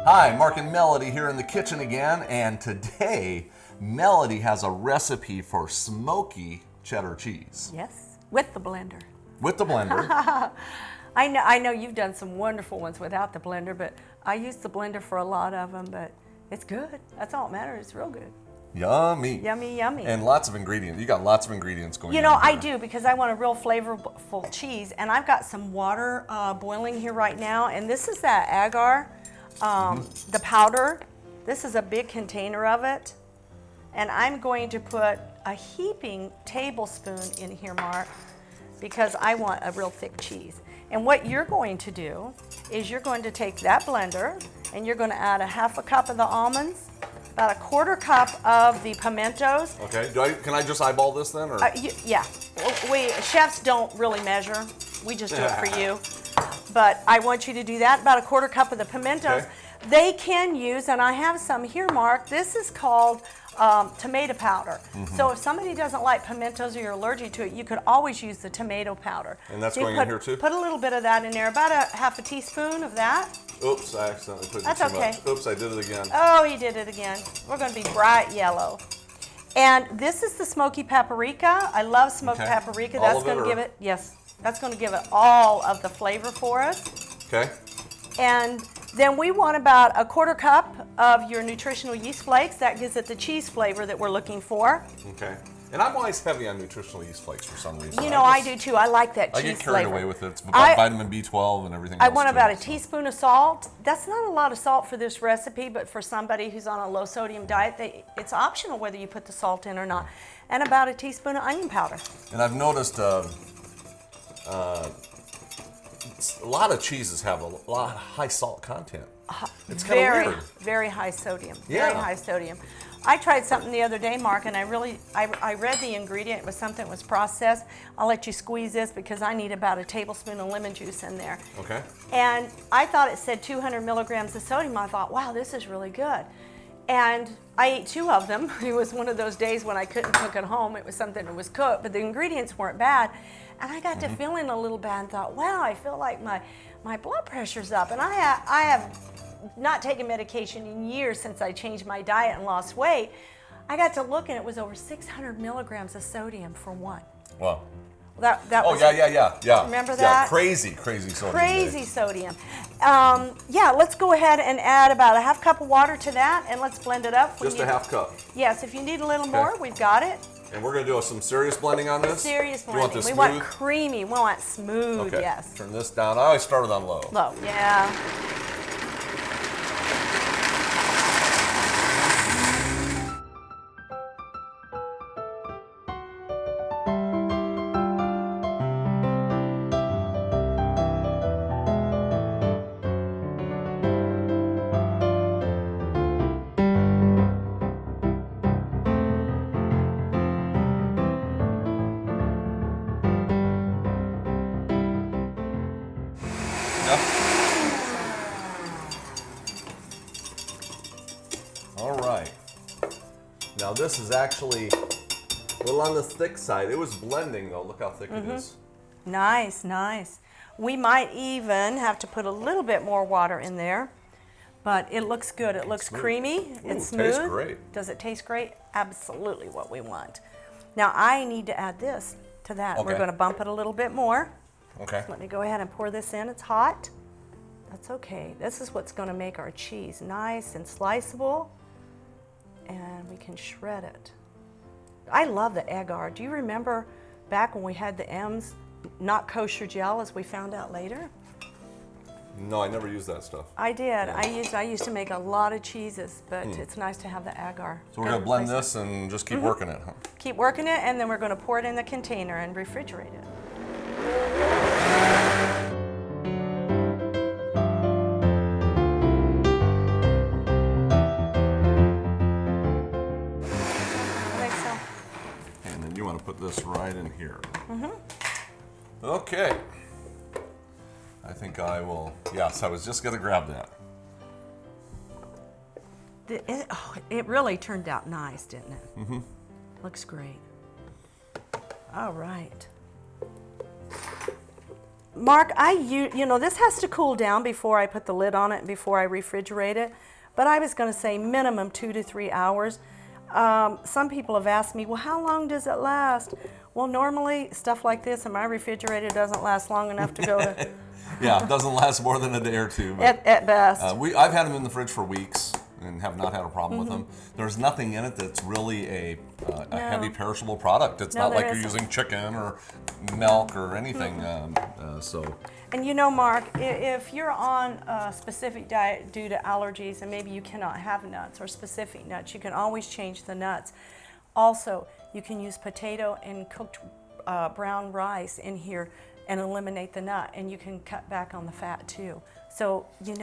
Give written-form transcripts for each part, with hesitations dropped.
Hi, Mark and Melody here in the kitchen again, and today Melody has a recipe for smoky cheddar cheese. Yes, with the blender. With the blender. I know you've done some wonderful ones without the blender, but I use the blender for a lot of them, but it's good. That's all that matters. It's real good. Yummy. Yummy, yummy. And lots of ingredients. You got lots of ingredients going on. You know, I here. do, because I want a real flavorful cheese, and I've got some water boiling here right now, and this is that agar, the powder. This is a big container of it, and I'm going to put a heaping tablespoon in here, Mark, because I want a real thick cheese. And what you're going to do is you're going to take that blender, and you're going to add a half a cup of the almonds, about a quarter cup of the pimentos. Okay, can I just eyeball this then? Or? Yeah, we chefs don't really measure. We just do it for you. But I want you to do that, about a quarter cup of the pimentos. Okay. They can use, and I have some here, Mark, this is called tomato powder. So if somebody doesn't like pimentos or you're allergic to it, you could always use the tomato powder. And that's so going in here too? Put a little bit of that in there, about a half a teaspoon of that. Oops, I accidentally put That's too okay. much. Oops, I did it again. Oh, he did it again. We're going to be bright yellow. And this is the smoky paprika. I love smoked paprika. That's going to give it, yes, that's going to give it all of the flavor for us. Okay. And then we want about a quarter cup of your nutritional yeast flakes. That gives it the cheese flavor that we're looking for. Okay. And I'm always heavy on nutritional yeast flakes for some reason. You know, I do too. I like that cheese flavor. I get carried away with it. It's vitamin B12 and everything else. I want too, about a so. teaspoon of salt. That's not a lot of salt for this recipe, but for somebody who's on a low sodium diet, it's optional whether you put the salt in or not. And about a teaspoon of onion powder. And I've noticed a lot of cheeses have a lot of high salt content. It's kind of weird. Very high sodium. Yeah. Very high sodium. I tried something the other day, Mark, and I read the ingredient. It was something that was processed. I'll let you squeeze this because I need about a tablespoon of lemon juice in there. Okay. And I thought it said 200 milligrams of sodium. I thought, wow, this is really good. And I ate 2 of them. It was one of those days when I couldn't cook at home. It was something that was cooked, but the ingredients weren't bad. And I got to feeling a little bad and thought, wow, I feel like my blood pressure's up. And I have not taken medication in years since I changed my diet and lost weight. I got to look and it was over 600 milligrams of sodium for one. Wow. That was, yeah. Remember that? Yeah, crazy sodium. Crazy sodium. Yeah, let's go ahead and add about a half cup of water to that and let's blend it up. Just a half cup. Yes, if you need a little more, we've got it. And we're going to do some serious blending on this? Serious blending. You want this we smooth? want creamy. We want smooth, Okay. yes. Turn this down. I always started on low. Low, yeah. All right. Now this is actually a little on the thick side. It was blending though. Look how thick it is. Nice, nice. We might even have to put a little bit more water in there, but it looks good. It looks creamy. It's smooth. Tastes great. Does it taste great? Absolutely what we want. Now I need to add this to that. Okay. We're going to bump it a little bit more. Okay. Let me go ahead and pour this in. It's hot. That's okay. This is what's going to make our cheese nice and sliceable, and we can shred it. I love the agar. Do you remember back when we had the M's, not kosher gel, as we found out later? No, I never used that stuff. I did. Yeah. I used to make a lot of cheeses, but it's nice to have the agar. So we're going to blend this and just keep working it, huh? Keep working it, and then we're going to pour it in the container and refrigerate it. Put this right in here. Okay. I think I will, yes, I was just going to grab that. It really turned out nice, didn't it? Looks great. All right. Mark, this has to cool down before I put the lid on it and before I refrigerate it. But I was going to say minimum 2 to 3 hours. Some people have asked me, well, how long does it last? Well, normally stuff like this in my refrigerator doesn't last long enough to go to... Yeah, it doesn't last more than a day or two. But, at best. I've had them in the fridge for weeks and have not had a problem with them. There's nothing in it that's really a heavy perishable product. It's not like you're using chicken or milk or anything. And Mark, if you're on a specific diet due to allergies and maybe you cannot have nuts or specific nuts, you can always change the nuts. Also, you can use potato and cooked brown rice in here and eliminate the nut, and you can cut back on the fat too. So, recipes,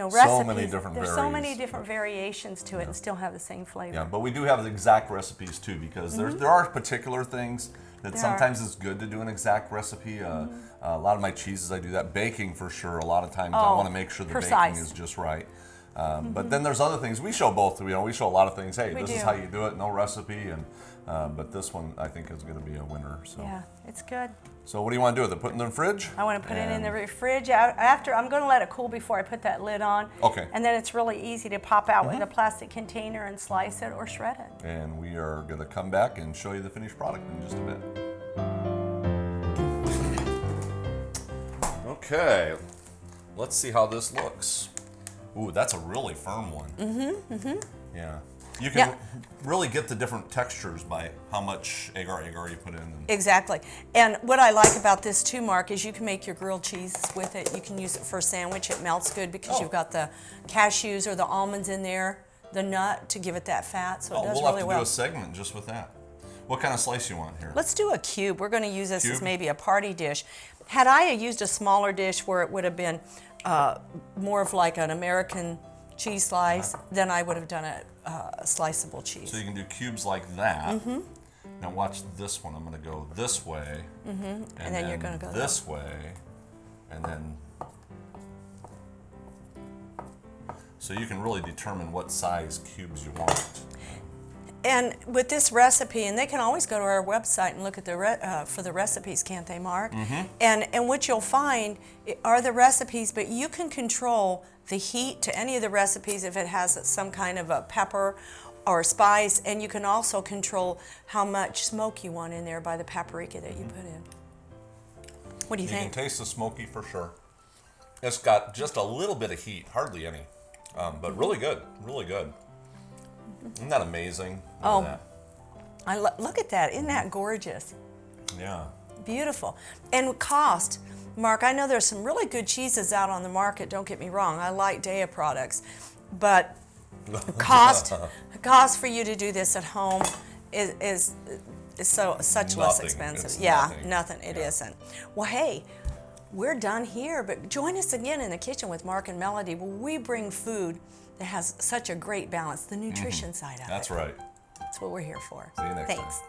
there's so many different variations to it and still have the same flavor. Yeah, but we do have the exact recipes too, because there are particular things that sometimes it's good to do an exact recipe. A lot of my cheeses, I do that. Baking for sure. A lot of times I want to make sure the baking is just right. But then there's other things. We show both. We show a lot of things. Hey, this is how you do it. No recipe. But this one I think is going to be a winner. So. Yeah, it's good. So what do you want to do with it? Put it in the fridge? I want to put it in the fridge. After I'm going to let it cool before I put that lid on. Okay. And then it's really easy to pop out with a plastic container and slice it or shred it. And we are going to come back and show you the finished product in just a bit. Okay. Let's see how this looks. Ooh, that's a really firm one. Yeah. You can really get the different textures by how much agar you put in. Exactly. And what I like about this too, Mark, is you can make your grilled cheese with it. You can use it for a sandwich. It melts good because you've got the cashews or the almonds in there, the nut to give it that fat, so it does really well. We'll have to do a segment just with that. What kind of slice you want here? Let's do a cube. We're going to use this as maybe a party dish. Had I used a smaller dish where it would have been more of like an American cheese slice, then I would have done a sliceable cheese. So you can do cubes like that. Now watch this one. I'm going to go this way, and then you're going to go this way, and then. So you can really determine what size cubes you want. And with this recipe, and they can always go to our website and look at the for the recipes, can't they, Mark? And what you'll find are the recipes, but you can control the heat to any of the recipes if it has some kind of a pepper or spice, and you can also control how much smoke you want in there by the paprika that you put in. What do you think? You can taste the smoky for sure. It's got just a little bit of heat, hardly any, but really good, really good. Isn't that amazing? Look at that. Look at that. Isn't that gorgeous? Yeah. Beautiful. And cost. Mark, I know there's some really good cheeses out on the market, don't get me wrong. I like Daiya products. But cost for you to do this at home is such less expensive. Nothing. It isn't. Well, hey, we're done here, but join us again in the kitchen with Mark and Melody where we bring food that has such a great balance, the nutrition side of it. That's right. That's what we're here for. See you next time. Thanks.